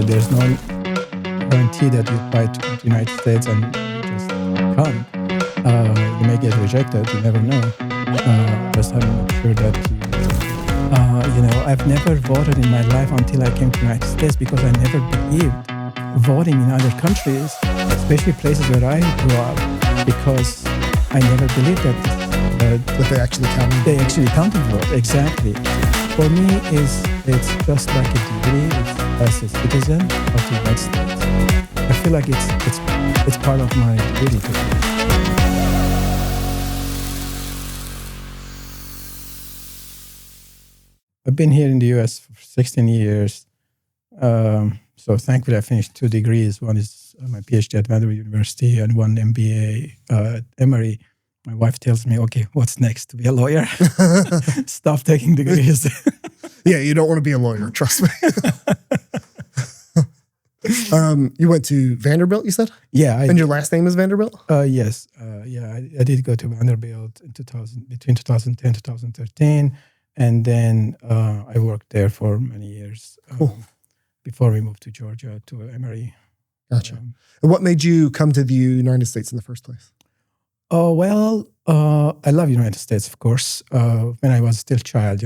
There's no guarantee that you apply to the United States and you just come. You may get rejected. You never know. Just have to make sure that I've never voted in my life until I came to the United States because I never believed voting in other countries, especially places where I grew up, because I never believed that they actually counted. They actually counted vote. Exactly. For me, it's just like a degree. It's as a citizen of the United States. I feel like it's part of my duty to do. I've been here in the U.S. for 16 years. So thankfully, I finished 2 degrees. One is my PhD at Vanderbilt University and one MBA at Emory. My wife tells me, okay, what's next? To be a lawyer? Stop taking degrees. Yeah, you don't want to be a lawyer, trust me. You went to Vanderbilt, you said? Yeah. And your last name is Vanderbilt? Yes. I did go to Vanderbilt in between 2010 and 2013. And then I worked there for many years before we moved to Georgia, to Emory. Gotcha. And what made you come to the United States in the first place? I love United States, of course. When I was still a child,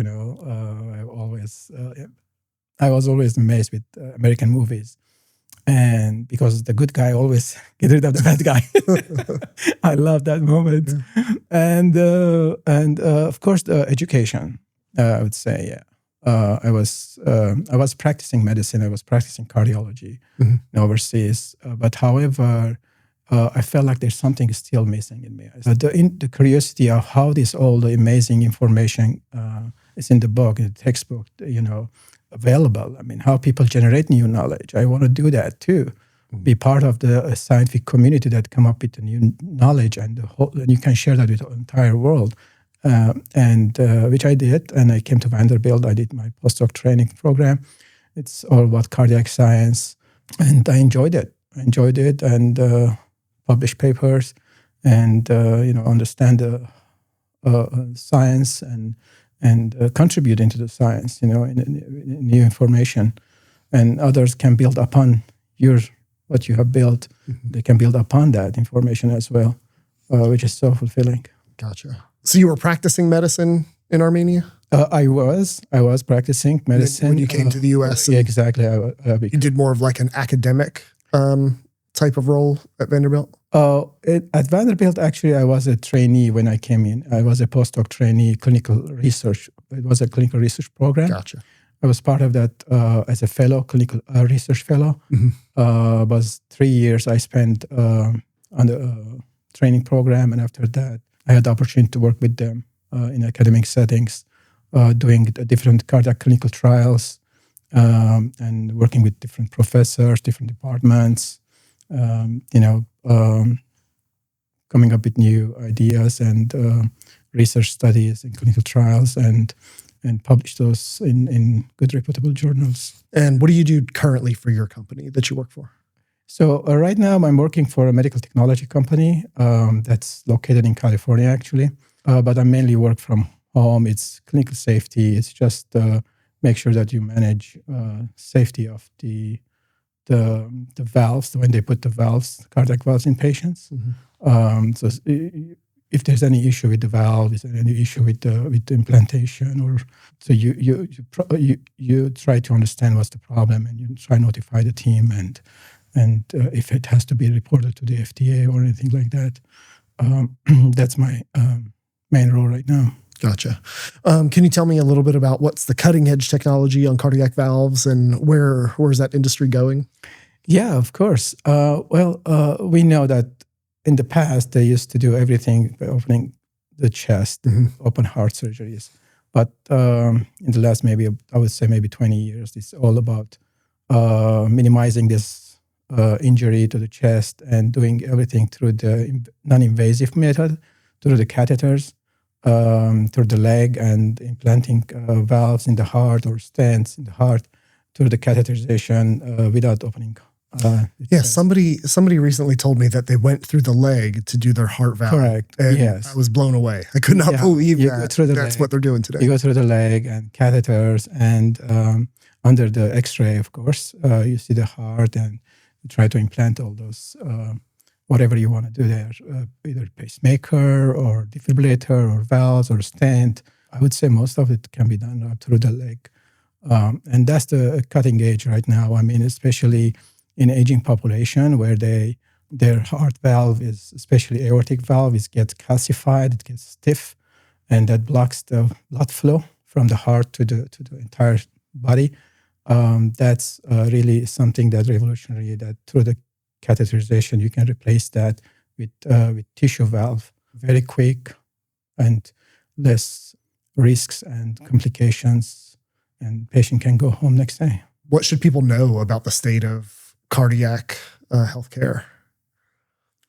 I was always amazed with American movies. And because the good guy always get rid of the bad guy. I love that moment. Yeah. And of course, the education, I would say, yeah. I was practicing medicine. I was practicing cardiology overseas. But however, I felt like there's something still missing in me. The curiosity of how all the amazing information is in the book, in the textbook, available. I mean, how people generate new knowledge. I want to do that too. Be part of the scientific community that come up with the new knowledge and and you can share that with the entire world. Which I did, and I came to Vanderbilt. I did my postdoc training program. It's all about cardiac science, and I enjoyed it. And published papers, and understand the science and contribute into the science. In new information, and others can build upon what you have built. They can build upon that information as well, which is so fulfilling. Gotcha. So you were practicing medicine in Armenia? I was practicing medicine. When you came to the U.S.? Yeah, exactly. You did more of like an academic type of role at Vanderbilt? At Vanderbilt, actually, I was a trainee when I came in. I was a postdoc trainee, clinical research. It was a clinical research program. Gotcha. I was part of that as a fellow, clinical research fellow. It was 3 years I spent on the training program, and after that, I had the opportunity to work with them in academic settings, doing different cardiac clinical trials, and working with different professors, different departments, coming up with new ideas and research studies and clinical trials, and publish those in good, reputable journals. And what do you do currently for your company that you work for? So right now I'm working for a medical technology company that's located in California, actually. But I mainly work from home. It's clinical safety. It's just make sure that you manage safety of the valves when they put the valves, cardiac valves, in patients. So if there's any issue with the valve, is there any issue with the implantation, or so you try to understand what's the problem, and you try to notify the team, and if it has to be reported to the FDA or anything like that. That's my main role right now. Gotcha. Can you tell me a little bit about what's the cutting edge technology on cardiac valves, and where's that industry going? Yeah, of course. We know that in the past they used to do everything by opening the chest, open heart surgeries. But in the last maybe 20 years, it's all about minimizing this injury to the chest and doing everything through the non-invasive method, through the catheters, through the leg, and implanting valves in the heart or stents in the heart through the catheterization without opening. Somebody recently told me that they went through the leg to do their heart valve. Correct. And yes. I was blown away. I could not believe that's what they're doing today. You go through the leg and catheters, and under the X-ray, of course, you see the heart and you try to implant all those, whatever you want to do there, either pacemaker or defibrillator or valves or stent. I would say most of it can be done through the leg. And that's the cutting edge right now. I mean, especially in aging population where their heart valve is, especially aortic valve, gets calcified, it gets stiff, and that blocks the blood flow from the heart to the entire body. That's really something that revolutionary, that through the catheterization, you can replace that with tissue valve very quick and less risks and complications, and patient can go home next day. What should people know about the state of cardiac healthcare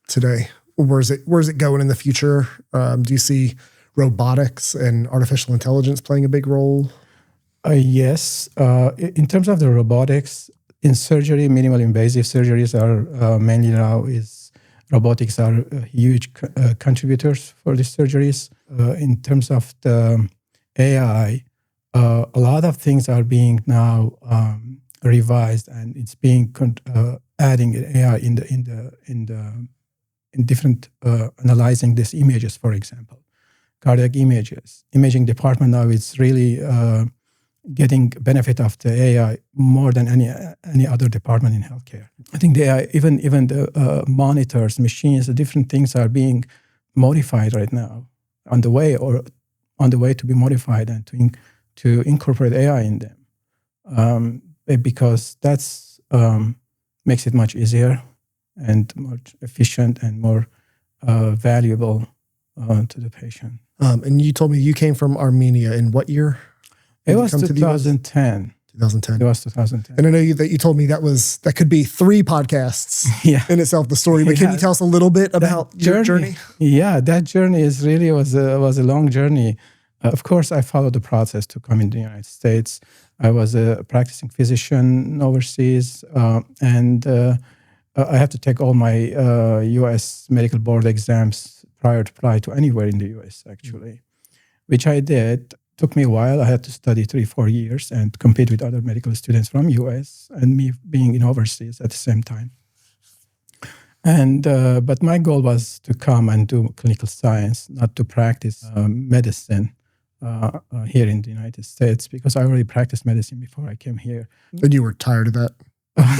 today? Where's it going in the future? Do you see robotics and artificial intelligence playing a big role? Yes. In terms of the robotics, in surgery, minimal invasive surgeries are mainly now robotics are huge contributors for these surgeries. In terms of the AI, a lot of things are being now revised, and it's being adding AI in different analyzing these images, for example, cardiac images. Imaging department now is really getting benefit of the AI more than any other department in healthcare. I think the AI, even the monitors, machines, the different things are being modified right now, on the way to be modified and to incorporate AI in them, because that's makes it much easier and more efficient and more valuable to the patient. And you told me you came from Armenia. In what year? It was 2010. 2010. It was 2010. And I know that you told me that could be 3 podcasts in itself, the story. But can you tell us a little bit about your journey? Yeah, that journey was a long journey. Of course, I followed the process to come in the United States. I was a practicing physician overseas, and I have to take all my U.S. medical board exams prior to apply to anywhere in the U.S., actually, which I did. Took me a while. I had to study 3-4 years and compete with other medical students from US, and me being in overseas at the same time. And but my goal was to come and do clinical science, not to practice medicine here in the United States, because I already practiced medicine before I came here. And you were tired of that?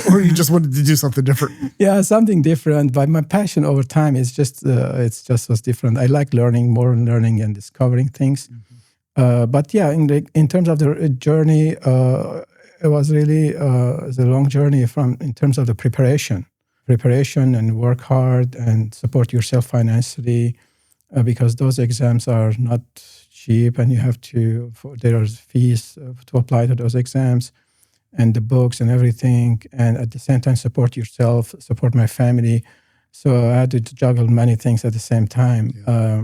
Or you just wanted to do something different? Yeah, something different. But my passion over time is just was different. I like learning and discovering things. Mm-hmm. But yeah, in terms of the journey, it was really a long journey in terms of the preparation and work hard and support yourself financially, because those exams are not cheap, and you have there are fees to apply to those exams, and the books and everything, and at the same time support yourself, support my family. So I had to juggle many things at the same time. Yeah.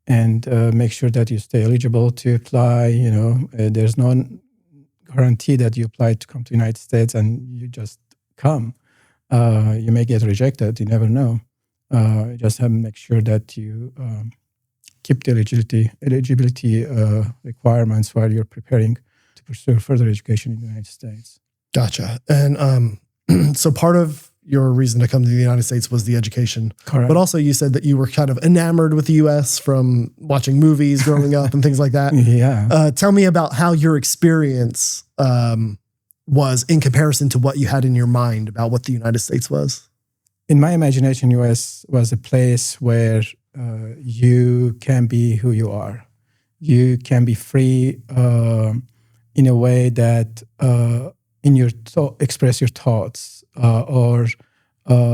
And make sure that you stay eligible to apply. There's no guarantee that you apply to come to the United States and you just come. You may get rejected. You never know. You just have to make sure that you keep the eligibility requirements while you're preparing to pursue further education in the United States. Gotcha. And so part of your reason to come to the United States was the education. Correct. But also you said that you were kind of enamored with the U.S. from watching movies growing up and things like that. Yeah. Tell me about how your experience was in comparison to what you had in your mind about what the United States was. In my imagination, U.S. was a place where you can be who you are. You can be free in a way that express your thoughts. Or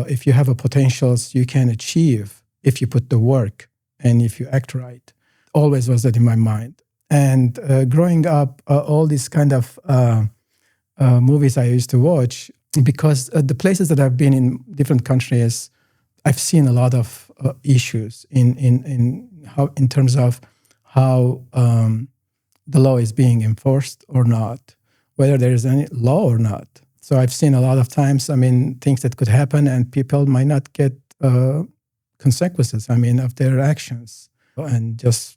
if you have a potentials you can achieve if you put the work and if you act right. Always was that in my mind. And growing up, all these kind of movies I used to watch, because the places that I've been in different countries, I've seen a lot of issues in terms of how the law is being enforced or not, whether there is any law or not. So I've seen a lot of times, things that could happen and people might not get consequences, of their actions, and just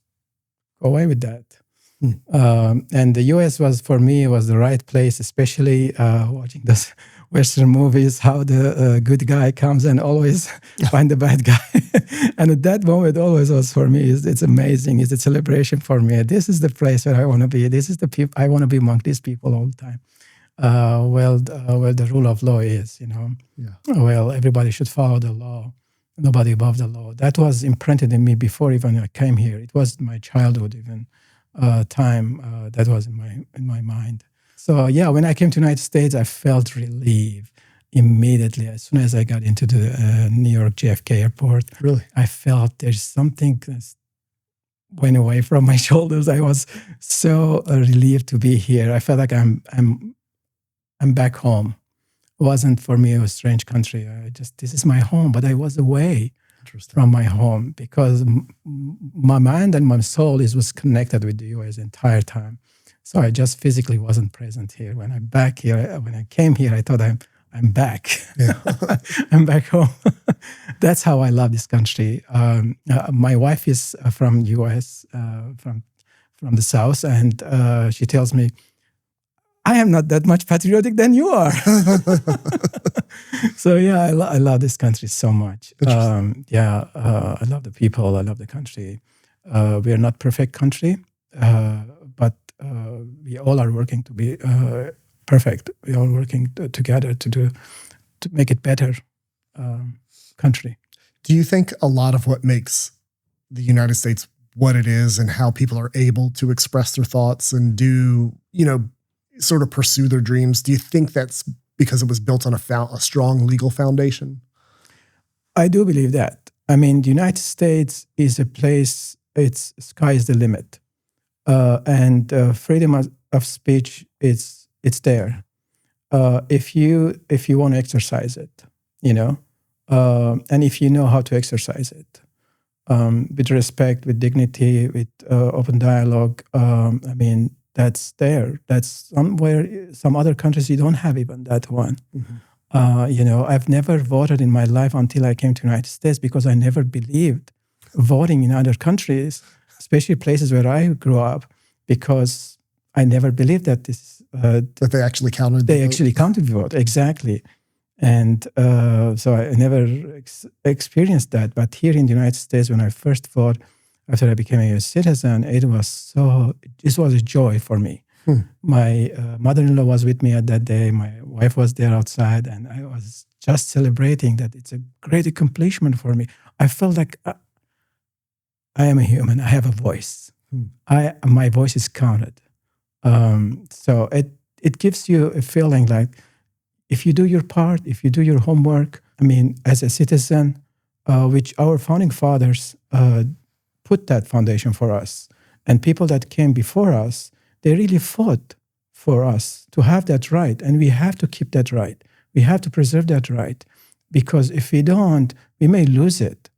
go away with that. And the US was, for me, was the right place, especially watching those Western movies, how the good guy comes and always find the bad guy. And at that moment, always was for me, it's amazing. It's a celebration for me. This is the place where I want to be. This is the people, I want to be among these people all the time. Well, the rule of law is, well, everybody should follow the law. Nobody above the law. That was imprinted in me before even I came here. It was my childhood even time that was in my mind. So yeah, when I came to the United States, I felt relief immediately. As soon as I got into the New York JFK airport, really, I felt there's something that went away from my shoulders. I was so relieved to be here. I felt like I'm back home. It wasn't for me a strange country. This is my home, but I was away from my home because my mind and my soul was connected with the US the entire time. So I just physically wasn't present here. When I'm back here, when I came here, I thought I'm back. Yeah. I'm back home. That's how I love this country. My wife is from US, from the South, and she tells me, I am not that much patriotic than you are. So yeah, I love this country so much. I love the people. I love the country. We are not perfect country, but we all are working to be perfect. We are working together to make it better country. Do you think a lot of what makes the United States what it is and how people are able to express their thoughts and do, sort of pursue their dreams, do you think that's because it was built on a strong legal foundation? I do believe that. I mean, the United States is a place, it's sky is the limit. And freedom of speech, it's there. If you want to exercise it, and if you know how to exercise it, with respect, with dignity, with open dialogue, that's there. That's somewhere, some other countries you don't have even that one. Mm-hmm. I've never voted in my life until I came to the United States because I never believed voting in other countries, especially places where I grew up, because I never believed that this that they actually counted. They actually counted the vote, exactly. And so I never experienced that. But here in the United States, when I first voted, after I became a US citizen, this was a joy for me. My mother-in-law was with me at that day. My wife was there outside, and I was just celebrating that it's a great accomplishment for me. I felt like I am a human. I have a voice. My voice is counted. So it gives you a feeling like if you do your part, if you do your homework, as a citizen, which our founding fathers put that foundation for us. And people that came before us, they really fought for us to have that right. And we have to keep that right. We have to preserve that right. Because if we don't, we may lose it.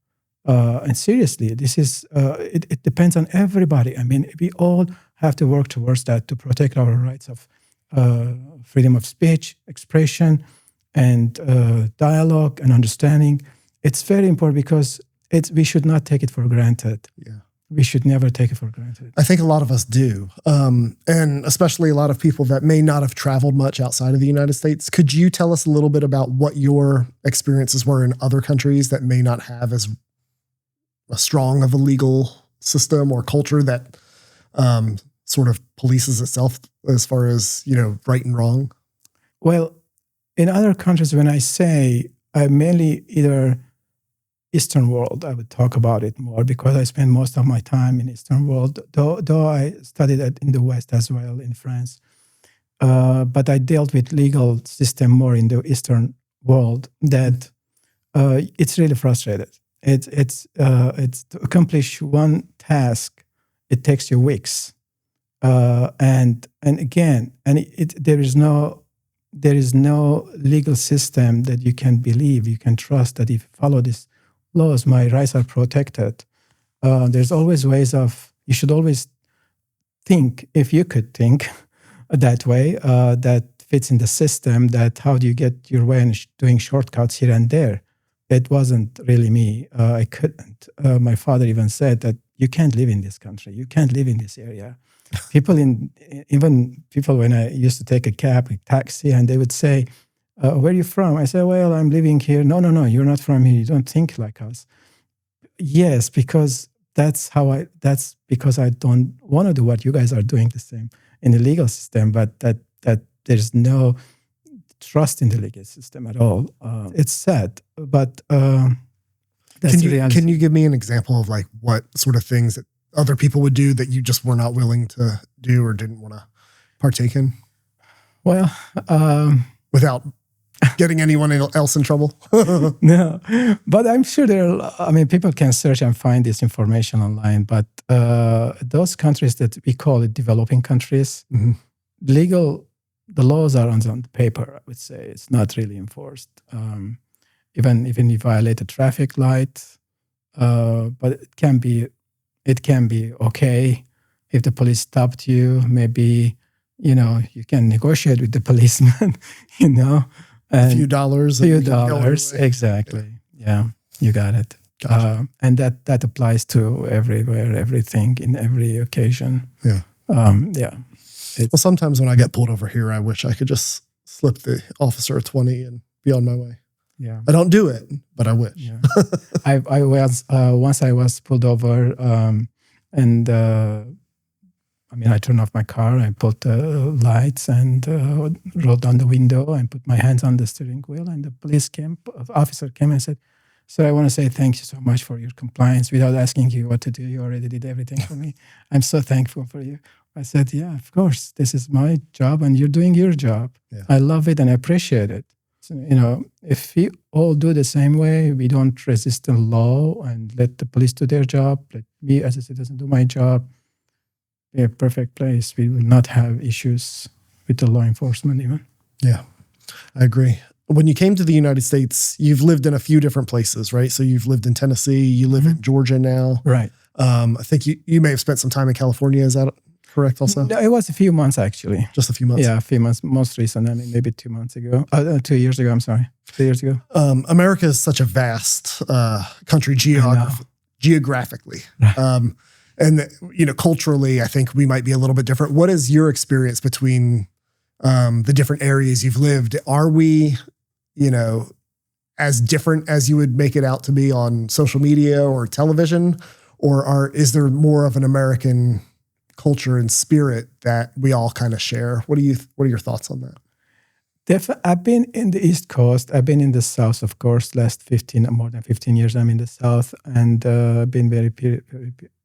And seriously, this is, it depends on everybody. We all have to work towards that to protect our rights of freedom of speech, expression, and dialogue and understanding. It's very important because we should not take it for granted. Yeah. We should never take it for granted. I think a lot of us do. And especially a lot of people that may not have traveled much outside of the United States. Could you tell us a little bit about what your experiences were in other countries that may not have as strong of a legal system or culture that sort of polices itself as far as, right and wrong? Well, in other countries, when I say I mainly either Eastern world, I would talk about it more because I spend most of my time in Eastern world, though I studied in the West as well, in France. But I dealt with legal system more in the Eastern world that it's really frustrated. It's to accomplish one task, it takes you weeks. And there is no legal system that you can believe, you can trust that if you follow these laws, my rights are protected. There's always ways you should always think, if you could think that way, that fits in the system, that how do you get your way in doing shortcuts here and there. It wasn't really me. I couldn't. My father even said that you can't live in this country. You can't live in this area. Even people when I used to take a cab, a taxi, and they would say, "Where are you from?" I say, "Well, I'm living here." No, you're not from here. You don't think like us. Yes, because that's because I don't want to do what you guys are doing the same in the legal system, but that there's no trust in the legal system at all. It's sad, but that's the reality. Can you give me an example of like what sort of things that other people would do that you just were not willing to do or didn't want to partake in? Well, without getting anyone else in trouble? No, but I'm sure people can search and find this information online, but those countries that we call it developing countries, the laws are on the paper, I would say. It's not really enforced. Even if you violate a traffic light, but it can be okay if the police stopped you. Maybe, you can negotiate with the policeman, a few dollars. Exactly. Yeah, you got it. Gotcha. And that applies to everywhere, everything, in every occasion. Yeah. Yeah. Well, sometimes when I get pulled over here, I wish I could just slip the officer a 20 and be on my way. Yeah. I don't do it, but I wish. Yeah. I was once I was pulled over, and I turned off my car. I put the lights and rolled down the window and put my hands on the steering wheel. And the officer came and said, "Sir, I want to say thank you so much for your compliance. Without asking you what to do, you already did everything for me. I'm so thankful for you." I said, "Yeah, of course. This is my job and you're doing your job. Yeah. I love it and I appreciate it." So, if we all do the same way, we don't resist the law and let the police do their job, let me as a citizen do my job, be a perfect place. We will not have issues with the law enforcement even. Yeah, I agree. When you came to the United States, you've lived in a few different places, right? So you've lived in Tennessee, you live in Georgia now. Right. I think you may have spent some time in California. Is that correct also? No, it was a few months actually. Just a few months? Yeah, a few months. Most recent, maybe 2 months ago. 2 years ago, I'm sorry. 2 years ago. America is such a vast country geographically. Right. And, culturally, I think we might be a little bit different. What is your experience between the different areas you've lived? Are we, as different as you would make it out to be on social media or television? Or is there more of an American culture and spirit that we all kind of share? What are your thoughts on that? I've been in the East Coast. I've been in the South, of course. More than 15 years I'm in the South, and been very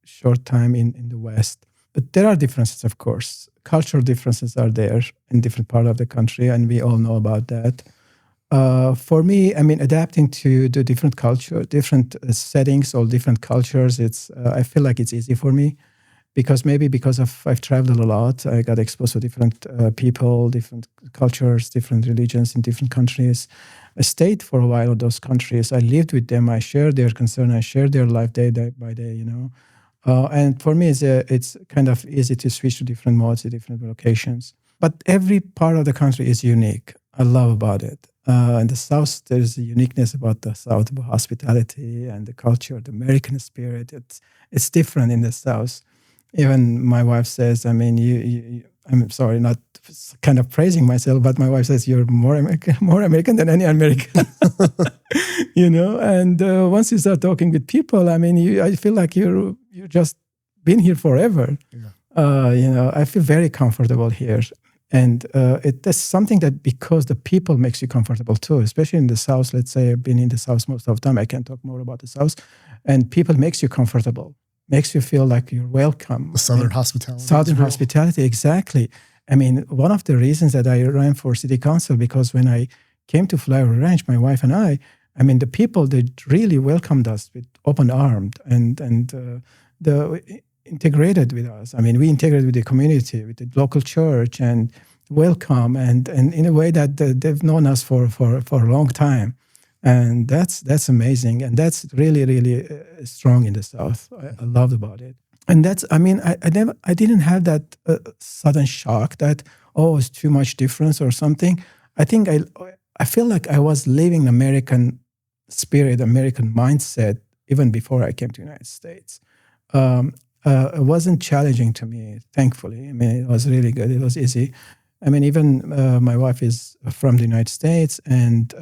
short time in the West. But there are differences, of course. Cultural differences are there in different parts of the country, and we all know about that. For me, adapting to the different culture, different settings, or different cultures, I feel like it's easy for me. Because I've traveled a lot, I got exposed to different people, different cultures, different religions in different countries. I stayed for a while in those countries. I lived with them. I shared their concern. I shared their life day by day. And for me, it's kind of easy to switch to different modes, different locations. But every part of the country is unique. I love about it. In the South, there's a uniqueness about the South, about hospitality and the culture, the American spirit. It's different in the South. Even my wife says, I'm sorry, not kind of praising myself, but my wife says you're more American than any American, And once you start talking with people, I feel like you're just been here forever. Yeah. I feel very comfortable here, and that's something that because the people makes you comfortable too, especially in the South. Let's say I've been in the South most of the time. I can talk more about the South, and people makes you comfortable. Makes you feel like you're welcome. The Southern hospitality. Southern hospitality, exactly. One of the reasons that I ran for city council, because when I came to Flowery Branch, my wife and I, the people, they really welcomed us with open arms and integrated with us. We integrated with the community, with the local church, and welcome, and in a way that they've known us for a long time. And that's amazing, and that's really, really strong in the South. I loved about it, and that's I didn't have that sudden shock that it's too much difference or something. I think I feel like I was living American spirit, American mindset even before I came to the United States. it wasn't challenging to me, thankfully. I mean, it was really good. It was easy. I mean, even my wife is from the United States, and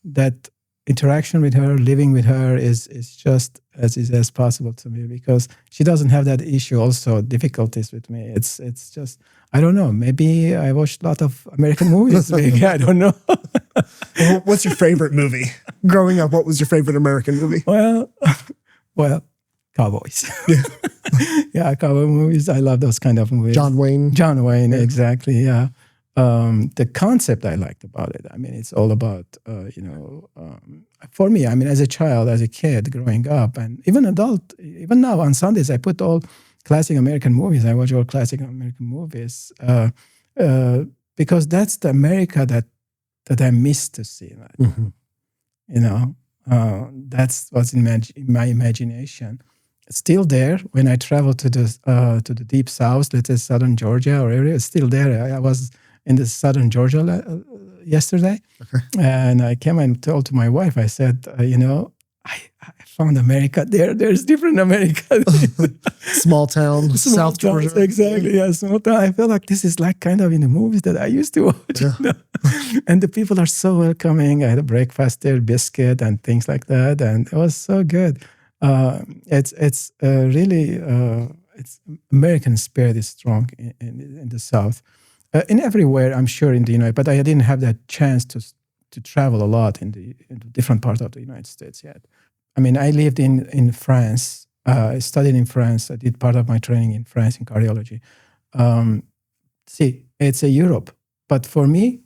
that interaction with her, living with her is just as easy as possible to me, because she doesn't have that issue, also difficulties with me. It's just, I don't know, maybe I watched a lot of American movies, maybe, I don't know. Well, what's your favorite movie? Growing up, what was your favorite American movie? Well, cowboys. Yeah, cowboy movies. I love those kind of movies. John Wayne. Yeah. Exactly, yeah. The concept I liked about it, I mean, it's all about, for me, I mean, as a child, as a kid growing up, and even adult, even now on Sundays, I put all classic American movies. I watch all classic American movies because that's the America that I miss to see. That's what's in my imagination. It's still there when I travel to the deep south, let's say southern Georgia or area. It's still there. I was in the southern Georgia yesterday, and I came and told to my wife. I said, I found America there. There's different America. Small town, South Georgia. Exactly, yeah, small town. I feel like this is like kind of in the movies that I used to watch. Yeah. And the people are so welcoming. I had a breakfast there, biscuit and things like that, and it was so good. It's really it's American spirit is strong in the South, in everywhere, I'm sure, in the United. But I didn't have that chance to travel a lot in the different parts of the United States yet. I mean, I lived in France. I studied in France. I did part of my training in France in cardiology. It's a Europe, but for me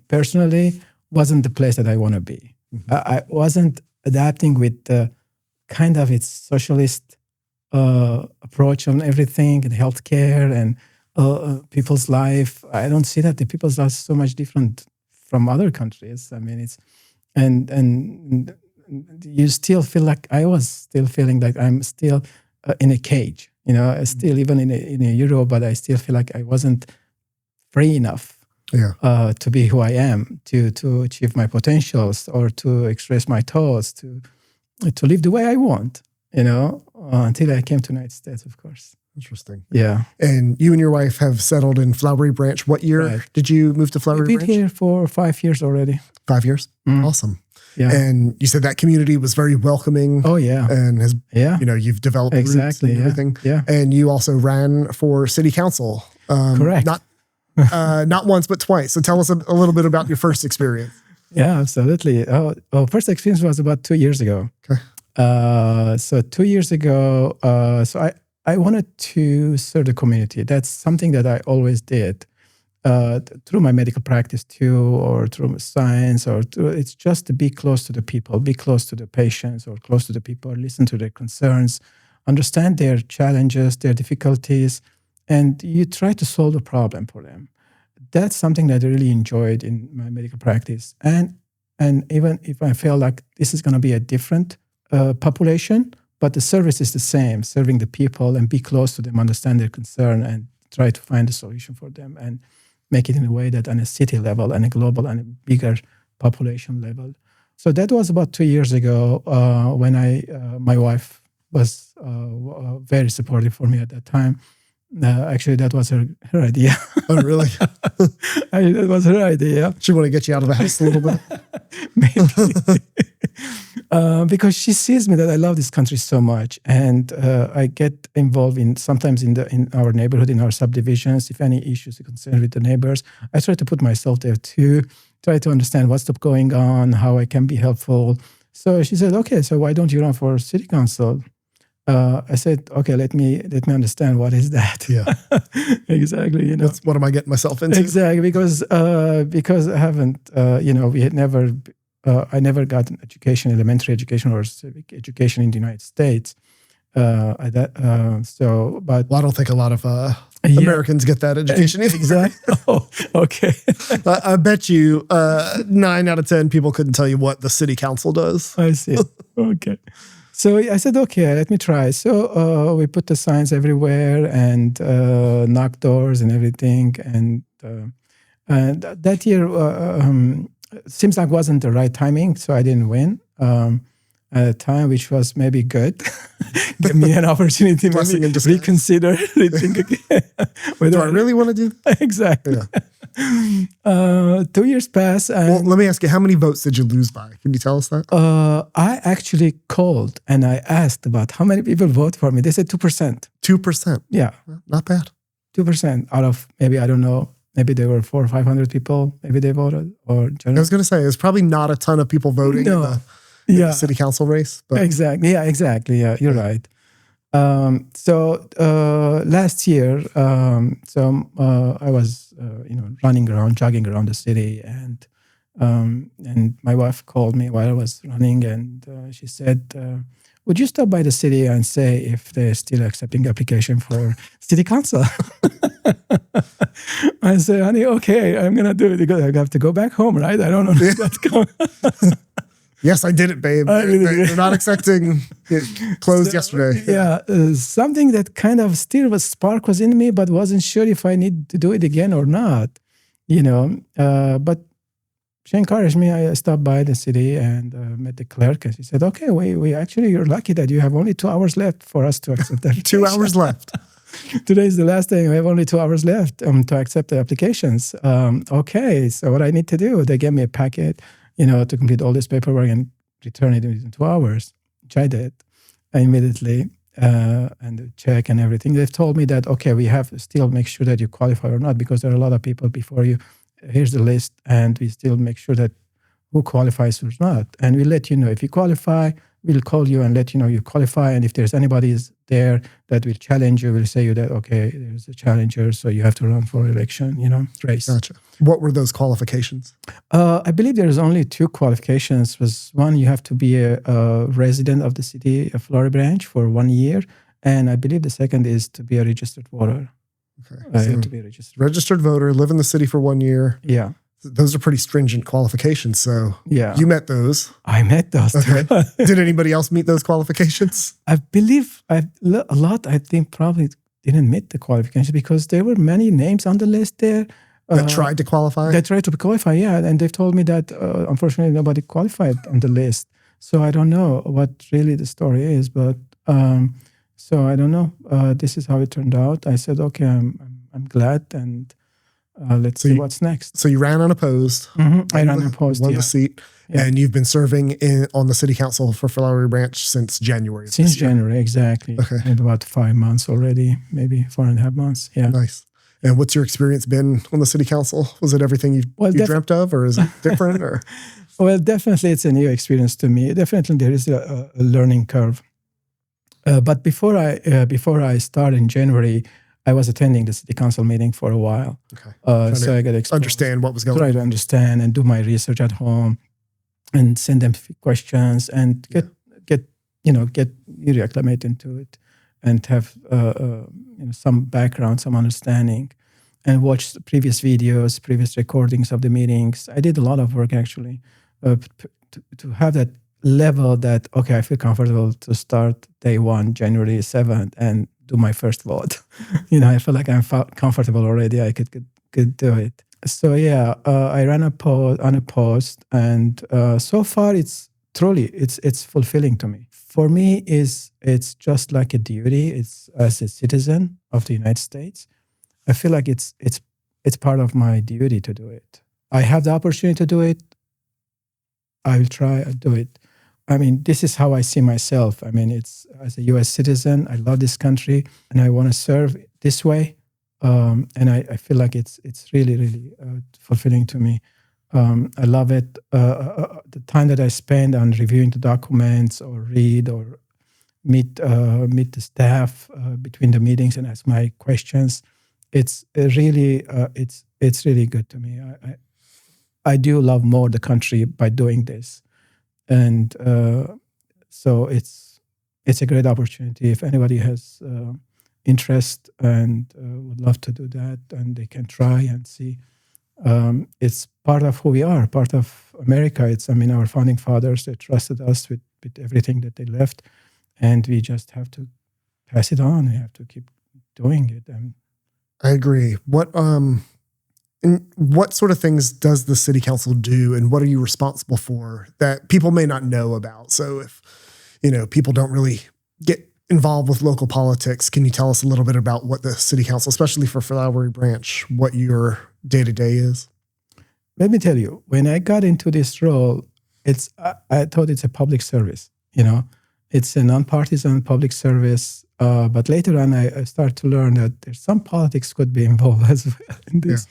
personally, wasn't the place that I want to be. Mm-hmm. I wasn't adapting with the kind of its socialist approach on everything, and healthcare and people's life. I don't see that the people's life is so much different from other countries. I mean, it's and you still feel like I was still feeling like I'm still in a cage. Still even in a Europe, but I still feel like I wasn't free enough to be who I am, to achieve my potentials, or to express my thoughts, to live the way I want. Until I came to the United States, of course. Interesting. Yeah. And you and your wife have settled in Flowery Branch. What year did you move to Flowery Branch? I've been here for 5 years already. 5 years? Mm. Awesome. Yeah. And you said that community was very welcoming. Oh, yeah. And has, you've developed roots and everything. Yeah. And you also ran for city council. Correct. Not once, but twice. So tell us a little bit about your first experience. Yeah, absolutely. First experience was about 2 years ago. Okay. So 2 years ago, I wanted to serve the community. That's something that I always did through my medical practice too, or through science, it's just to be close to the people, be close to the patients, or close to the people, listen to their concerns, understand their challenges, their difficulties, and you try to solve the problem for them. That's something that I really enjoyed in my medical practice. And even if I feel like this is going to be a different population, but the service is the same, serving the people and be close to them, understand their concern, and try to find a solution for them and make it in a way that on a city level and a global and a bigger population level. So that was about 2 years ago when my wife was very supportive for me at that time. Actually, that was her idea. Oh, really? That was her idea. She wanted to get you out of the house a little bit? Maybe. Because she sees me that I love this country so much, and I get involved sometimes in our neighborhood, in our subdivisions. If any issues are concerned with the neighbors, I try to put myself there too, try to understand what's going on, how I can be helpful. So she said, "Okay, so why don't you run for city council?" I said, "Okay, let me understand what is that." Yeah, exactly. What am I getting myself into? Exactly, because I haven't, we had never. I never got an education, elementary education or civic education in the United States. But I don't think a lot of Americans get that education either. Exactly. Oh, okay. I bet you 9 out of 10 people couldn't tell you what the city council does. I see. Okay. So I said, okay, let me try. So we put the signs everywhere and knocked doors and everything. And that year, seems like wasn't the right timing, so I didn't win. at a time, which was maybe good. Give me an opportunity to reconsider, rethink again. Do I really want to do that? Exactly. Yeah. 2 years passed. Well, let me ask you, how many votes did you lose by? Can you tell us that? I actually called and I asked about how many people vote for me. They said 2%. 2%? Yeah. Not bad. 2% out of maybe, I don't know, maybe there were 400 or 500 people, maybe they voted. Or I was going to say, there's probably not a ton of people voting in the city council race. But. Exactly. Yeah, exactly. Yeah, you're right. So last year, I was, running around, jogging around the city, and my wife called me while I was running, and she said, "Would you stop by the city and say if they're still accepting application for city council?" I said, "Honey, okay, I'm gonna do it because I have to go back home, right? I don't know what's going on." Yes, I did it, babe. They're not accepting it closed yesterday. Yeah, something that kind of still was spark was in me, but wasn't sure if I need to do it again or not, But she encouraged me. I stopped by the city and met the clerk, and she said, "Okay, we actually, you're lucky that you have only 2 hours left for us to accept that." 2 hours left. Today is the last day. We have only 2 hours left to accept the applications. Okay, so what I need to do? They gave me a packet, to complete all this paperwork and return it within 2 hours, which I did immediately, and the check and everything. They've told me that, okay, we have to still make sure that you qualify or not, because there are a lot of people before you. Here's the list, and we still make sure that who qualifies or not. And we'll let you know if you qualify. We'll call you and let you know you qualify. And if there's anybody there that will challenge you, we'll say you that, okay, there's a challenger, so you have to run for election, race. Gotcha. What were those qualifications? I believe there's only 2 qualifications. Was one, you have to be a resident of the city of Flowery Branch for 1 year. And I believe the second is to be a registered voter. Okay. You have to be a registered voter, live in the city for 1 year. Yeah. Those are pretty stringent qualifications. So yeah, you met those. I met those. Okay. Did anybody else meet those qualifications? I believe a lot, I think, probably didn't meet the qualifications because there were many names on the list there. That tried to qualify? They tried to qualify, yeah. And they've told me that, unfortunately, nobody qualified on the list. So I don't know what really the story is. But so I don't know. This is how it turned out. I said, okay, I'm glad. And let's see what's next. So you ran unopposed. Mm-hmm. I ran unopposed, won the seat. Yeah. And you've been serving on the city council for Flowery Branch since January. Since January, exactly. Okay. Maybe about 5 months already, maybe 4.5 months. Yeah. Nice. And what's your experience been on the city council? Was it everything you dreamt of, or is it different? Or well, definitely it's a new experience to me. Definitely there is a learning curve. But before I started in January, I was attending the city council meeting for a while. Okay. So I got to understand what was going on. Try to understand and do my research at home and send them questions and get reacclimated into it and have some background, some understanding, and watch the previous videos, previous recordings of the meetings. I did a lot of work actually to have that level that, okay, I feel comfortable to start day 1, January 7th, and do my first vote. I feel like I'm comfortable already. I could do it. So yeah, I ran unopposed, and so far it's truly it's fulfilling to me. For me, it's just like a duty. It's as a citizen of the United States. I feel like it's part of my duty to do it. I have the opportunity to do it. I will try and do it. I mean, this is how I see myself. I mean, it's as a U.S. citizen, I love this country, and I want to serve this way. And I feel like it's really, really fulfilling to me. I love it. The time that I spend on reviewing the documents or read or meet the staff between the meetings and ask my questions, it's really good to me. I do love more the country by doing this. And so it's a great opportunity. If anybody has interest and would love to do that, and they can try and see. It's part of who we are, part of America. Our founding fathers, they trusted us with everything that they left, and we just have to pass it on. We have to keep doing it. I agree. What sort of things does the city council do, and what are you responsible for that people may not know about? So if people don't really get involved with local politics. Can you tell us a little bit about what the city council, especially for Flowery Branch, what your day-to-day is? Let me tell you, when I got into this role, I thought it's a public service, It's a nonpartisan public service. But later on, I started to learn that there's some politics could be involved as well in this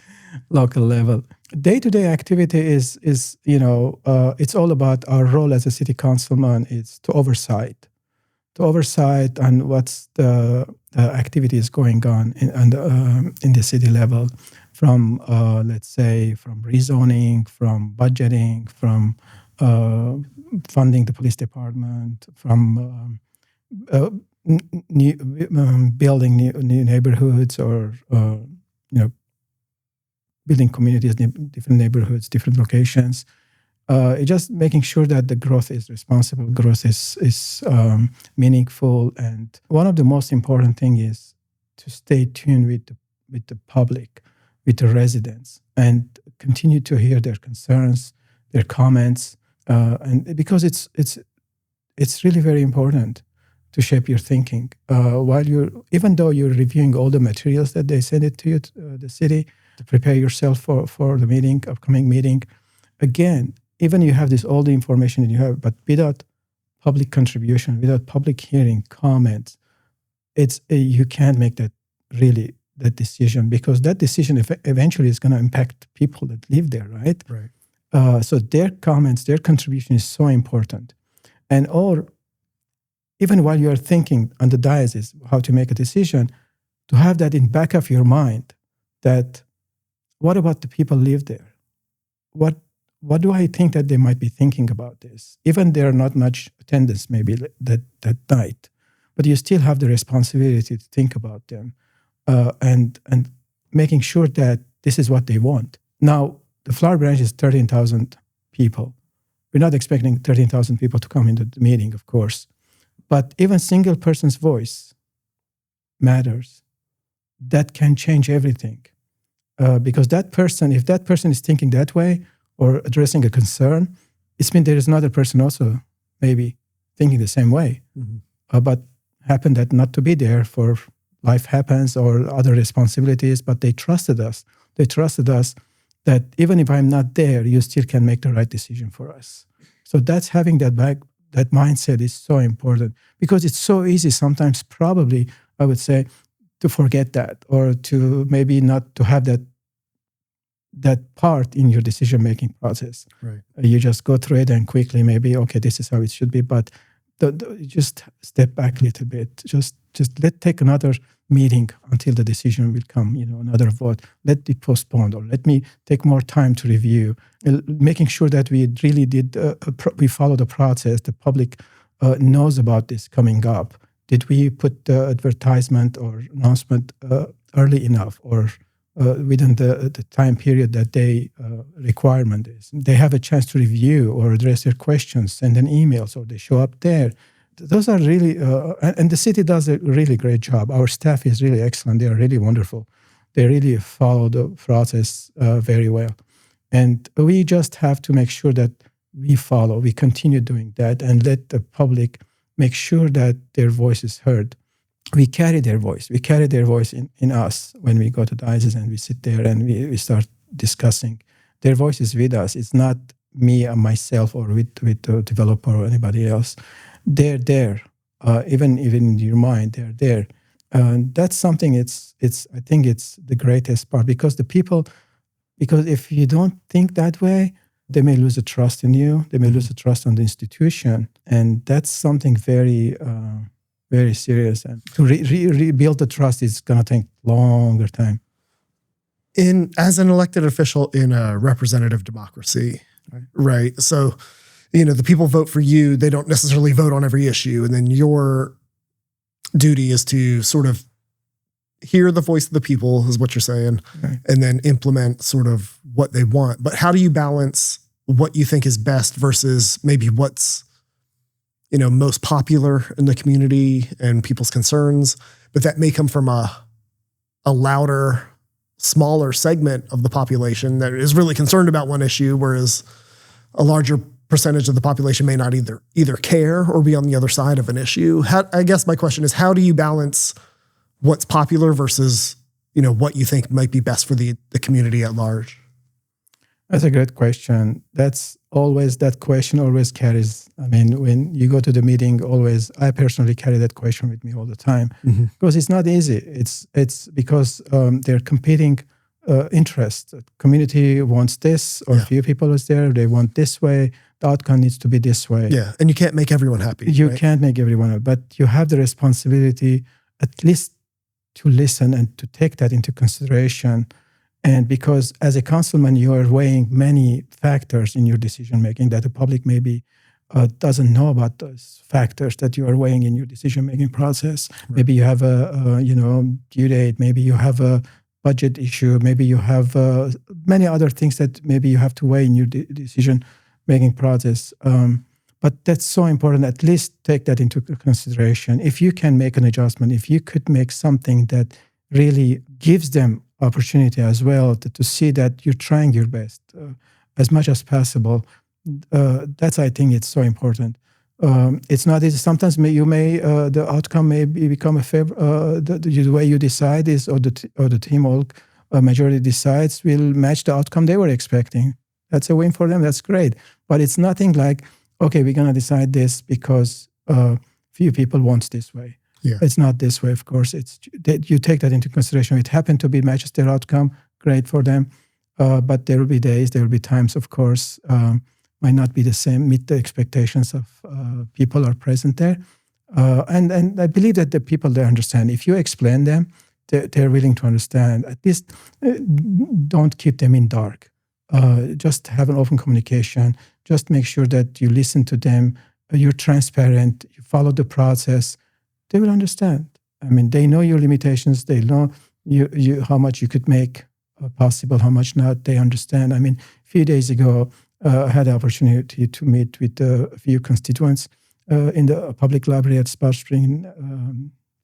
local level. Day-to-day activity is it's all about our role as a city councilman is to oversight on what's the activities going on in the city level, from let's say from rezoning, from budgeting, from funding the police department, from building new neighborhoods, or building communities, different neighborhoods, different locations. Just making sure that the growth is responsible, growth is meaningful, and one of the most important thing is to stay tuned with the public, with the residents, and continue to hear their concerns, their comments, and because it's really very important to shape your thinking even though you're reviewing all the materials that they send it to you, the city, to prepare yourself for the upcoming meeting. Again, even you have all the information that you have, but without public contribution, without public hearing, comments, you can't make that decision, because that decision eventually is going to impact people that live there, right? Right. So their comments, their contribution is so important. Or even while you are thinking on the diocese how to make a decision, to have that in back of your mind, that what about the people live there? What do I think that they might be thinking about this? Even there are not much attendance maybe that night, but you still have the responsibility to think about them and making sure that this is what they want. Now, the Flowery Branch is 13,000 people. We're not expecting 13,000 people to come into the meeting, of course, but even single person's voice matters. That can change everything, because if that person is thinking that way, or addressing a concern, it's mean there is another person also maybe thinking the same way, but happened that not to be there for life happens or other responsibilities, but they trusted us. They trusted us that even if I'm not there, you still can make the right decision for us. So that's having that mindset is so important, because it's so easy sometimes, probably, I would say, to forget that, or to maybe not to have that part in your decision-making process. Right. You just go through it and quickly maybe, okay, this is how it should be, but just step back a little bit. Just take another meeting until the decision will come, another vote. Let it postpone, or let me take more time to review, making sure that we really we follow the process. The public knows about this coming up. Did we put the advertisement or announcement early enough, or within the time period that they requirement is? They have a chance to review or address their questions, send an email, so they show up there. Those are really, and the city does a really great job. Our staff is really excellent. They are really wonderful. They really follow the process very well. And we just have to make sure that we continue doing that, and let the public make sure that their voice is heard. We carry their voice. We carry their voice in us when we go to diocese and we sit there and we start discussing. Their voice is with us. It's not me and myself, or with the developer or anybody else. They're there. Even in your mind, they're there. And that's something. I think it's the greatest part, because because if you don't think that way, they may lose the trust in you. They may lose the trust on the institution, and that's something very, very serious. And to rebuild the trust is going to take longer time. As an elected official in a representative democracy, right? So, the people vote for you. They don't necessarily vote on every issue, and then your duty is to sort of hear the voice of the people, is what you're saying, right, and then implement sort of what they want. But how do you balance what you think is best versus maybe what's most popular in the community and people's concerns, but that may come from a louder, smaller segment of the population that is really concerned about one issue, whereas a larger percentage of the population may not either care or be on the other side of an issue. I guess my question is, how do you balance what's popular versus, what you think might be best for the community at large? That's a great question. That question always carries. I mean, when you go to the meeting, I personally carry that question with me all the time, because it's not easy. It's because they're competing interests. The community wants this, or a few people is there. They want this way. The outcome needs to be this way. Yeah, and you can't make everyone happy. You can't make everyone happy, but you have the responsibility at least to listen and to take that into consideration. And because as a councilman, you are weighing many factors in your decision making that the public maybe doesn't know about those factors that you are weighing in your decision making process. Right. Maybe you have a due date. Maybe you have a budget issue. Maybe you have many other things that maybe you have to weigh in your decision making process. But that's so important. At least take that into consideration. If you can make an adjustment, if you could make something that really gives them opportunity as well to see that you're trying your best as much as possible. That's, I think, it's so important. It's not easy. Sometimes the outcome may become a favor. The way you decide is, or the team or majority decides will match the outcome they were expecting. That's a win for them. That's great. But it's nothing like, okay, we're gonna decide this because few people want this way. Yeah. It's not this way, of course. It's that you take that into consideration. It happened to be matches their outcome, great for them. But there will be days, there will be times, of course, might not be the same, meet the expectations of people are present there. And I believe that the people, they understand. If you explain them, they're willing to understand. At least don't keep them in dark. Just have an open communication. Just make sure that you listen to them. You're transparent. You follow the process. They will understand. I mean, they know your limitations. They know you how much you could make possible, how much not. They understand. I mean, a few days ago, I had the opportunity to meet with a few constituents in the public library at Spot Spring,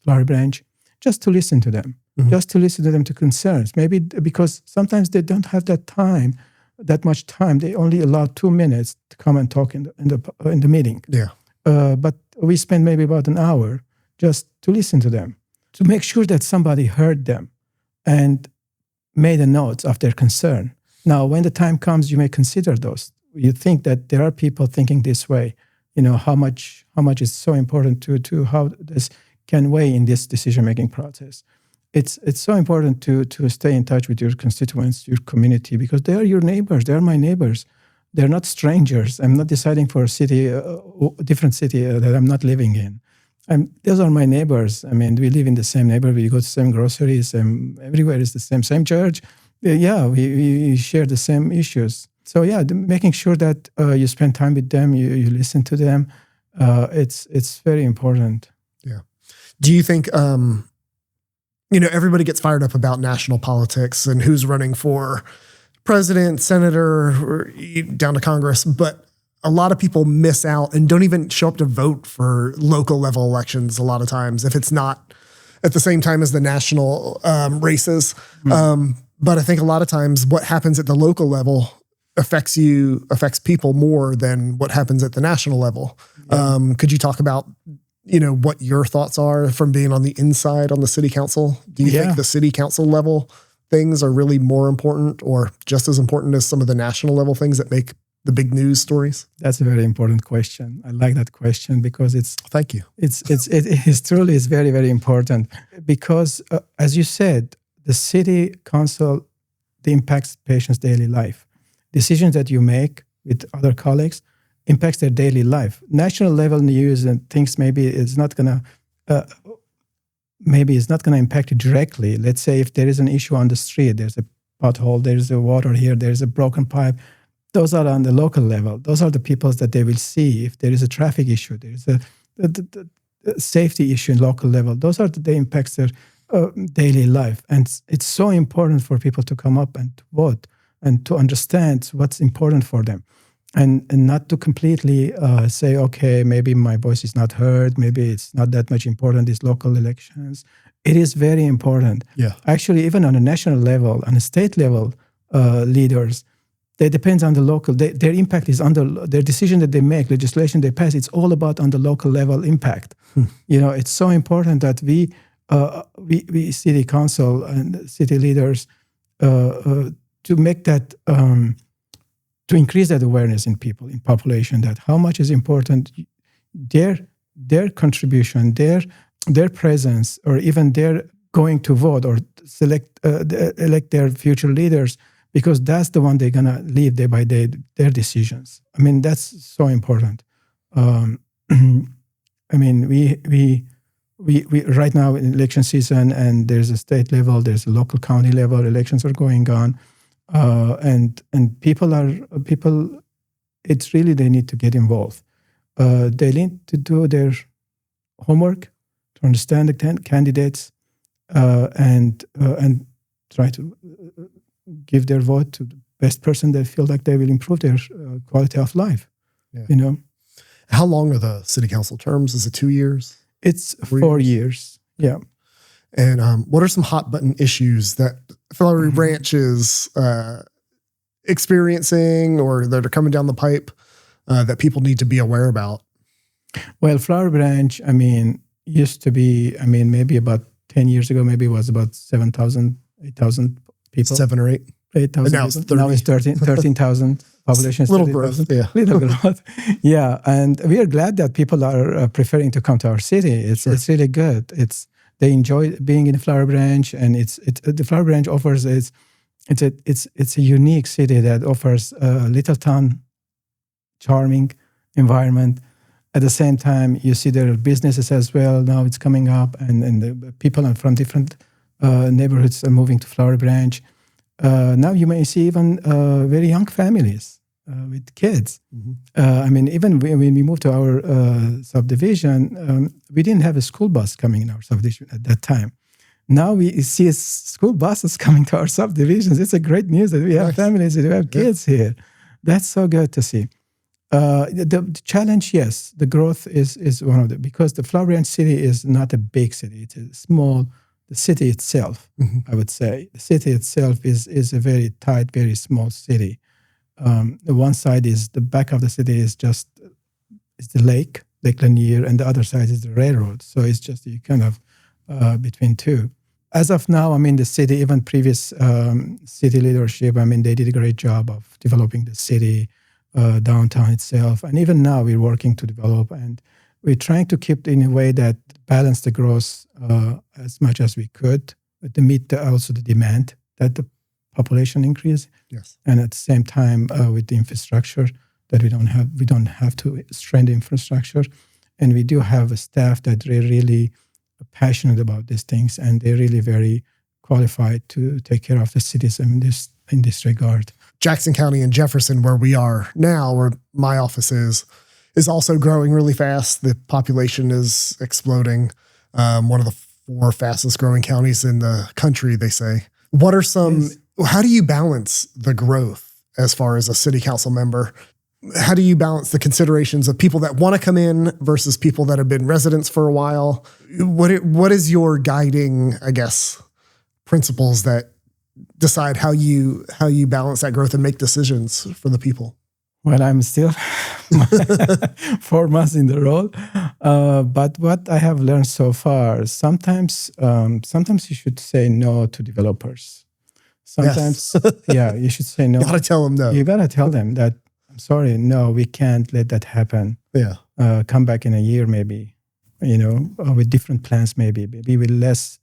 Flowery Branch, just to listen to them, just to listen to them to concerns. Maybe because sometimes they don't have that much time. They only allow 2 minutes to come and talk in the meeting. Yeah. But we spend maybe about an hour just to listen to them, to make sure that somebody heard them and made a note of their concern. Now, when the time comes, you may consider those. You think that there are people thinking this way. How much is so important to how this can weigh in this decision-making process. It's so important to stay in touch with your constituents, your community, because they are your neighbors. They are my neighbors. They're not strangers. I'm not deciding for a different city that I'm not living in. Those are my neighbors. I mean, we live in the same neighborhood. We go to the same groceries. Everywhere is the same church. We share the same issues. So making sure that you spend time with them, you listen to them, it's very important. Yeah. Do you think, everybody gets fired up about national politics and who's running for president, senator, or down to Congress, but a lot of people miss out and don't even show up to vote for local level elections a lot of times if it's not at the same time as the national races. But I think a lot of times what happens at the local level affects people more than what happens at the national level. Yeah. Could you talk about, what your thoughts are from being on the inside on the city council? Do you think the city council level things are really more important or just as important as some of the national level things that make the big news stories? That's a very important question. I like that question because Thank you. It is truly very, very important because, as you said, the city council, they impacts patients' daily life. Decisions that you make with other colleagues impacts their daily life. National level news and things maybe it's not gonna impact you directly. Let's say if there is an issue on the street, there's a pothole, there's a water here, there's a broken pipe. Those are on the local level. Those are the people that they will see. If there is a traffic issue, there is a safety issue in local level. Those are the impacts their daily life. And it's so important for people to come up and to vote and to understand what's important for them. And not to completely say, okay, maybe my voice is not heard. Maybe it's not that much important, these local elections. It is very important. Yeah. Actually, even on a national level, on a state level, leaders, They depends on the local. Their impact is on their decision that they make, legislation they pass. It's all about on the local level impact. It's so important that we city council and city leaders to make that to increase that awareness in people, in population, that how much is important their contribution, their presence, or even their going to vote or elect their future leaders, because that's the one they're gonna lead day by day their decisions. I mean, that's so important. I mean, we right now in election season, and there's a state level, there's a local county level, elections are going on, and people, it's really they need to get involved. They need to do their homework to understand the candidates, and try to give their vote to the best person they feel like they will improve their quality of life. Yeah. How long are the city council terms? Is it 2 years? It's 4 years. Yeah. And what are some hot button issues that Flowery Branch is experiencing or that are coming down the pipe that people need to be aware about? Well, Flowery Branch, I mean, used to be, I mean, maybe about 10 years ago, maybe it was about 7,000, 8,000 people. 7 or 8. 8,000. Now it's 13,000 population. Little growth, yeah. Little growth, yeah. And we are glad that people are preferring to come to our city. It's really good. They enjoy being in Flowery Branch, and the Flowery Branch offers it's a unique city that offers a little town, charming environment. At the same time, you see there are businesses as well. Now it's coming up, and the people from different neighborhoods are moving to Flowery Branch. Now you may see even very young families with kids. I mean, even when we moved to our subdivision, we didn't have a school bus coming in our subdivision at that time. Now we see school buses coming to our subdivisions. It's a great news that we have families, that we have kids here. That's so good to see. The challenge, yes, the growth is one of them, because the Flowery Branch city is not a big city. It's a small. The city itself, I would say, the city itself is a very tight, very small city. The one side is the back of the city is the Lake Lanier, and the other side is the railroad. So it's just you kind of between two. As of now, I mean, the city, even previous city leadership, I mean, they did a great job of developing the city, downtown itself, and even now we're working to develop, and we're trying to keep it in a way that balance the growth as much as we could, but to meet also the demand that the population increase. Yes. And at the same time, with the infrastructure that we don't have to strain the infrastructure, and we do have a staff that really passionate about these things, and they're really very qualified to take care of the citizens in this regard. Jackson County and Jefferson, where we are now, where my office is also growing really fast. The population is exploding. One of the 4 fastest growing counties in the country, they say. What are how do you balance the growth as far as a city council member? How do you balance the considerations of people that want to come in versus people that have been residents for a while? What is your guiding, I guess, principles that decide how you balance that growth and make decisions for the people? Well, I'm still 4 months in the role, but what I have learned so far, sometimes you should say no to developers. Sometimes, yes. You should say no. You got to tell them no. You got to tell them that, I'm sorry, no, we can't let that happen. Yeah. Come back in a year maybe, or with different plans maybe with less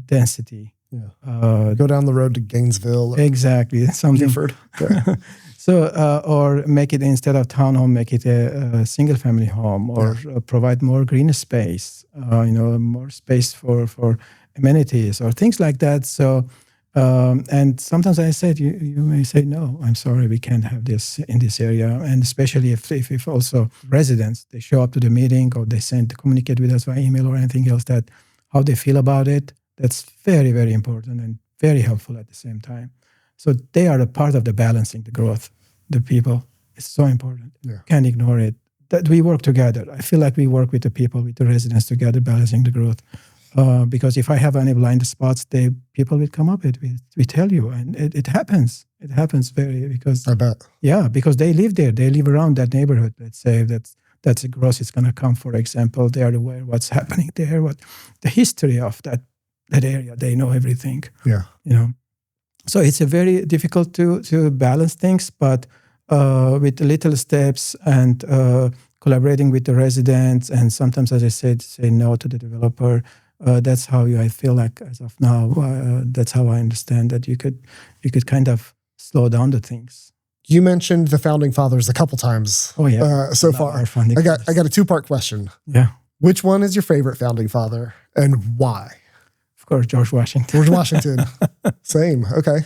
density. Yeah. Go down the road to Gainesville. Exactly. Something. Buford. Yeah. So, or make it, instead of townhome, make it a single family home, or provide more green space, more space for amenities or things like that. So, and sometimes I said, you may say, no, I'm sorry, we can't have this in this area. And especially if also residents, they show up to the meeting or they communicate with us via email or anything else, that how they feel about it. That's very, very important and very helpful at the same time. So they are a part of the balancing the growth. The people, it's so important. Yeah. Can't ignore it. That we work together. I feel like we work with the people, with the residents together, balancing the growth. Because if I have any blind spots, people will come up with it. We tell you, and it happens. It happens because I bet. Yeah, because they live there. They live around that neighborhood. Let's say that's a gross is going to come. For example, they are aware what's happening there, what the history of that area. They know everything. Yeah, So it's a very difficult to balance things, but with little steps and collaborating with the residents, and sometimes, as I said, say no to the developer. That's how I feel like as of now. That's how I understand that you could kind of slow down the things. You mentioned the founding fathers a couple times. Oh yeah, so far. I got a 2-part question. Yeah. Which one is your favorite founding father and why? Of course, George Washington. George Washington. Same. Okay.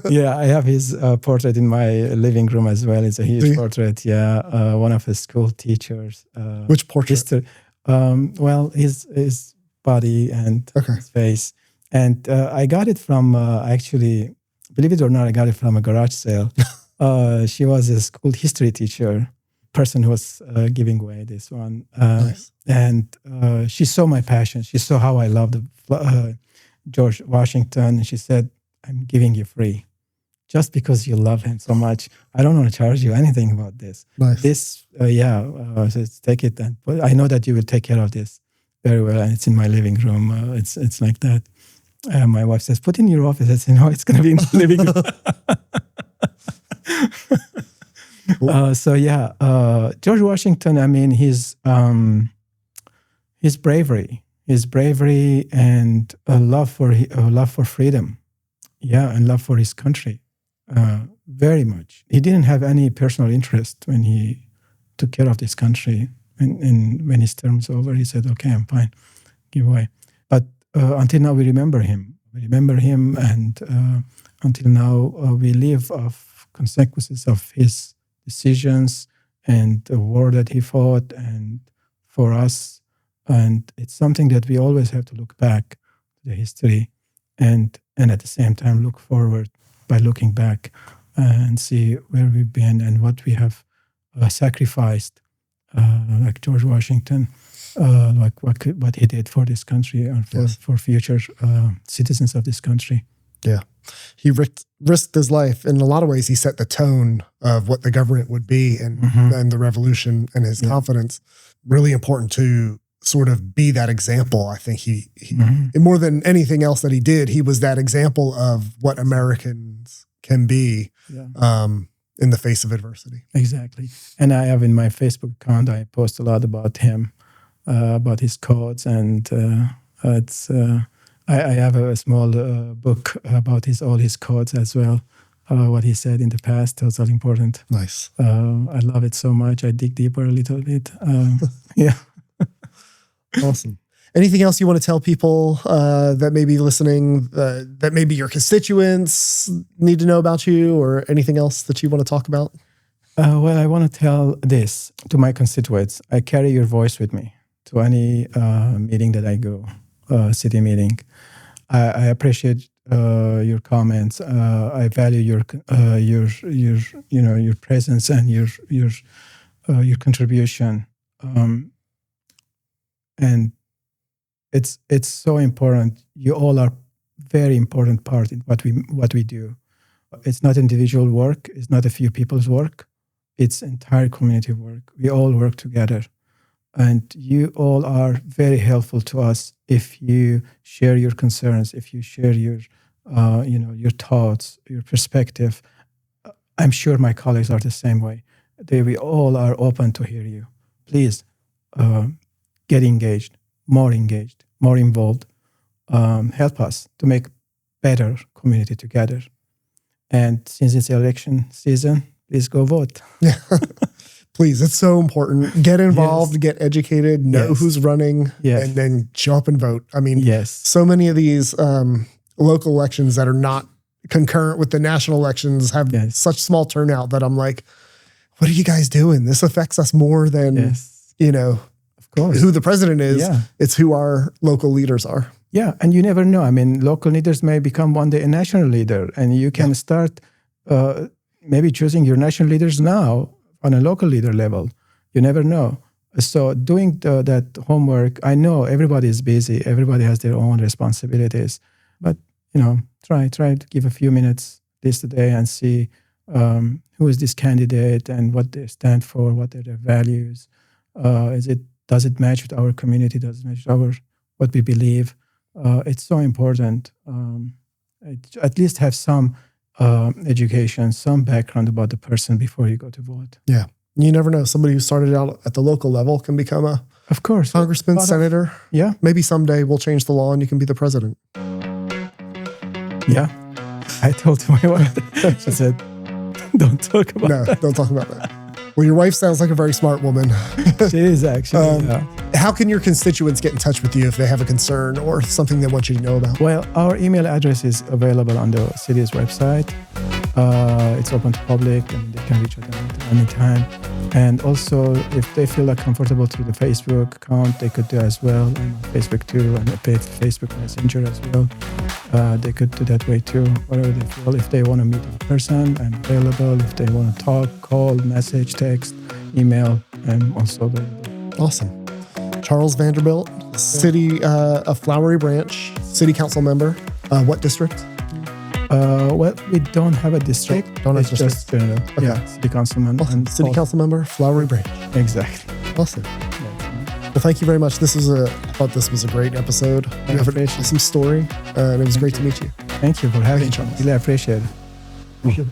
Yeah, I have his portrait in my living room as well. It's a huge portrait. Yeah, one of his school teachers. Which portrait? Well, his body and his face. And I got it from, actually, believe it or not, I got it from a garage sale. She was a school history teacher, person who was giving away this one. Nice. And she saw my passion. She saw how I loved George Washington. And she said, I'm giving you free. Just because you love him so much. I don't want to charge you anything about this. Nice. This, so take it. But I know that you will take care of this very well. And it's in my living room. It's like that. My wife says, put in your office. I say, no, it's going to be in the living room. George Washington, I mean, his bravery and a love for freedom. Yeah, and love for his country. Very much. He didn't have any personal interest when he took care of this country. And when his term is over, he said, okay, I'm fine, give away. But until now, we remember him. And until now, we live of consequences of his decisions and the war that he fought and for us. And it's something that we always have to look back to the history and at the same time look forward by looking back and see where we've been and what we have sacrificed, like George Washington, like what he did for this country and for future citizens of this country. Yeah. He risked his life. In a lot of ways, he set the tone of what the government would be and the revolution and his confidence. Really important to sort of be that example. I think he more than anything else that he did, he was that example of what Americans can be in the face of adversity. Exactly. And I have in my Facebook account, I post a lot about him, about his quotes, and I have a small book about all his quotes as well, what he said in the past. Those are important. Nice. I love it so much. I dig deeper a little bit. Yeah. Awesome. Anything else you want to tell people that may be listening, that maybe your constituents need to know about you, or anything else that you want to talk about? Well, I want to tell this to my constituents. I carry your voice with me to any meeting that I go, city meeting. I appreciate your comments. I value your presence and your contribution. And it's so important. You all are very important part in what we do. It's not individual work. It's not a few people's work. It's entire community work. We all work together. And you all are very helpful to us if you share your concerns, if you share your thoughts, your perspective. I'm sure my colleagues are the same way. We all are open to hear you. Please get engaged, more involved. Help us to make better community together. And since it's election season, please go vote. Yeah. Please, it's so important. Get involved, get educated, know who's running, and then show up and vote. I mean, so many of these local elections that are not concurrent with the national elections have such small turnout that I'm like, what are you guys doing? This affects us more than, of course, who the president is. Yeah. It's who our local leaders are. Yeah, and you never know. I mean, local leaders may become one day a national leader, and you can start maybe choosing your national leaders now on a local leader level. You never know. So doing that homework, I know everybody is busy. Everybody has their own responsibilities. But, try to give a few minutes this today and see who is this candidate and what they stand for, what are their values. Does it match with our community? Does it match with what we believe? It's so important. At least have some education, some background about the person before you go to vote. Yeah. You never know. Somebody who started out at the local level can become a congressman, senator. Yeah. Maybe someday we'll change the law and you can be the president. Yeah. I told my wife, she said, don't talk about that. No, don't talk about that. Well, your wife sounds like a very smart woman. She is actually. How can your constituents get in touch with you if they have a concern or something they want you to know about? Well, our email address is available on the city's website. It's open to public and they can reach out at any time. And also, if they feel comfortable through the Facebook account, they could do as well. And Facebook too, and Facebook Messenger as well. They could do that way too, whatever they feel. If they want to meet in person, I'm available. If they want to talk, call, message, text, email, I'm also available. Awesome. Charles Vanderbilt, City of Flowery Branch, City Council member. What district? Well, we don't have a district. It's just City Councilman. Awesome. City Council member, Flowery Branch. Exactly. Awesome. Well, thank you very much. I thought this was a great episode. You have an awesome story, and it was great to meet you. Thank you for having me. Really appreciate it.